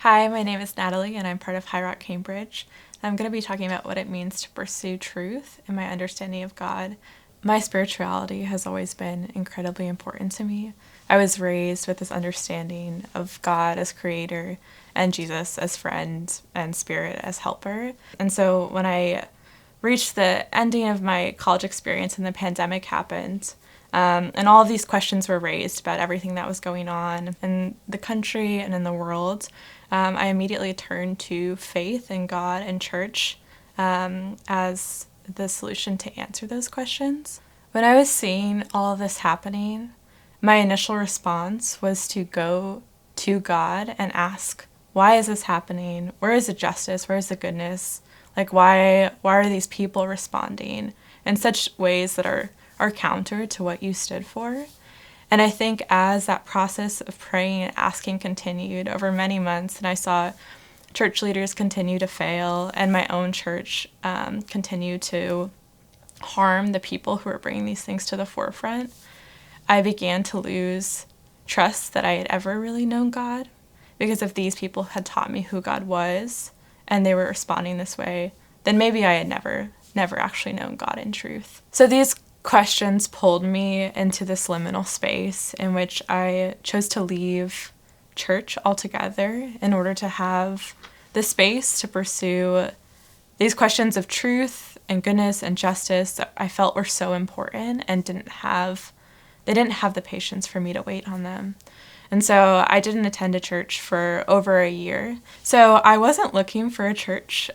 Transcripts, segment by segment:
Hi, my name is Natalie, and I'm part of High Rock Cambridge. I'm going to be talking about what it means to pursue truth and my understanding of God. My spirituality has always been incredibly important to me. I was raised with this understanding of God as creator and Jesus as friend and spirit as helper. And so when I reached the ending of my college experience and the pandemic happened, and all of these questions were raised about everything that was going on in the country and in the world. I immediately turned to faith in God and church as the solution to answer those questions. When I was seeing all of this happening, my initial response was to go to God and ask, why is this happening? Where is the justice? Where is the goodness? Like, why are these people responding in such ways that are counter to what you stood for? And I think as that process of praying and asking continued over many months, and I saw church leaders continue to fail and my own church continue to harm the people who are bringing these things to the forefront, I began to lose trust that I had ever really known God, because if these people had taught me who God was and they were responding this way, then maybe I had never actually known God in truth. So these questions pulled me into this liminal space in which I chose to leave church altogether in order to have the space to pursue these questions of truth and goodness and justice that I felt were so important and didn't have the patience for me to wait on them. And so I didn't attend a church for over a year. So I wasn't looking for a church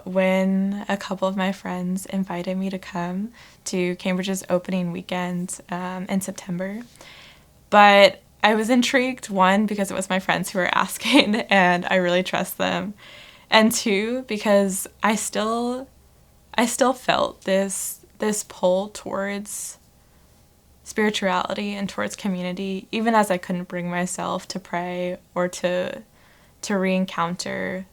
when a couple of my friends invited me to come to Cambridge's opening weekend in September. But I was intrigued, one, because it was my friends who were asking and I really trust them. And two, because I still felt this pull towards spirituality and towards community, even as I couldn't bring myself to pray or to re-encounter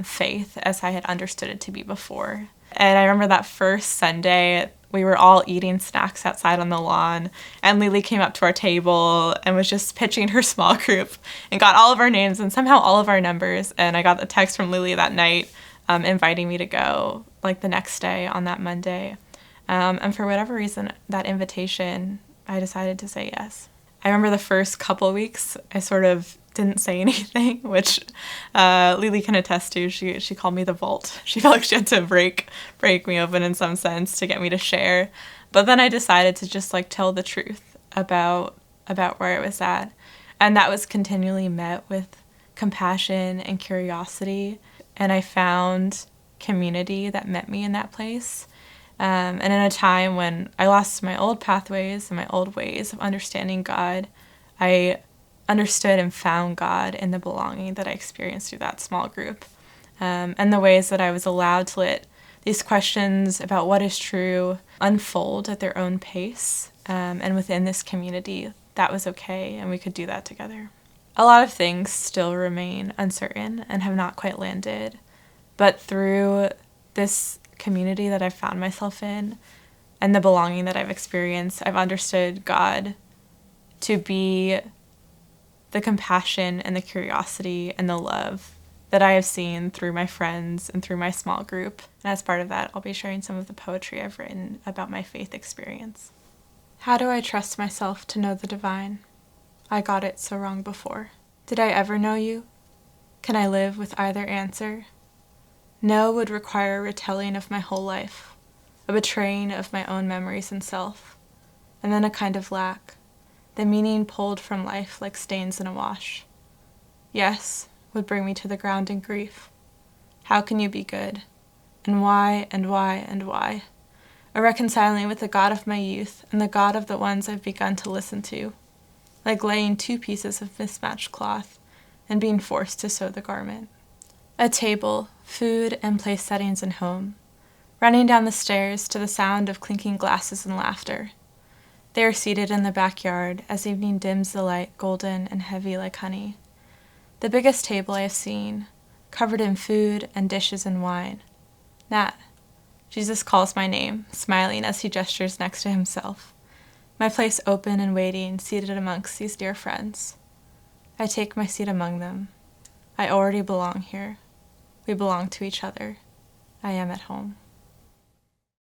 faith as I had understood it to be before. And I remember that first Sunday, we were all eating snacks outside on the lawn, and Lily came up to our table and was just pitching her small group and got all of our names and somehow all of our numbers. And I got a text from Lily that night inviting me to go, like the next day on that Monday. And for whatever reason, that invitation, I decided to say yes. I remember the first couple of weeks, I sort of didn't say anything, which Lily can attest to. She called me the vault. She felt like she had to break me open in some sense to get me to share. But then I decided to just tell the truth about where I was at. And that was continually met with compassion and curiosity. And I found community that met me in that place. And in a time when I lost my old pathways and my old ways of understanding God, I understood and found God in the belonging that I experienced through that small group. And the ways that I was allowed to let these questions about what is true unfold at their own pace. And within this community, that was okay, and we could do that together. A lot of things still remain uncertain and have not quite landed. But through this community that I've found myself in and the belonging that I've experienced, I've understood God to be the compassion and the curiosity and the love that I have seen through my friends and through my small group. And as part of that, I'll be sharing some of the poetry I've written about my faith experience. How do I trust myself to know the divine? I got it so wrong before. Did I ever know you? Can I live with either answer? No would require a retelling of my whole life, a betraying of my own memories and self, and then a kind of lack, the meaning pulled from life like stains in a wash. Yes would bring me to the ground in grief. How can you be good? And why, and why, and why? A reconciling with the God of my youth and the God of the ones I've begun to listen to, like laying two pieces of mismatched cloth and being forced to sew the garment. A table, food, and place settings and home, running down the stairs to the sound of clinking glasses and laughter. They are seated in the backyard as evening dims the light, golden and heavy like honey. The biggest table I have seen, covered in food and dishes and wine. Nat. Jesus calls my name, smiling as he gestures next to himself. My place open and waiting, seated amongst these dear friends. I take my seat among them. I already belong here. We belong to each other. I am at home.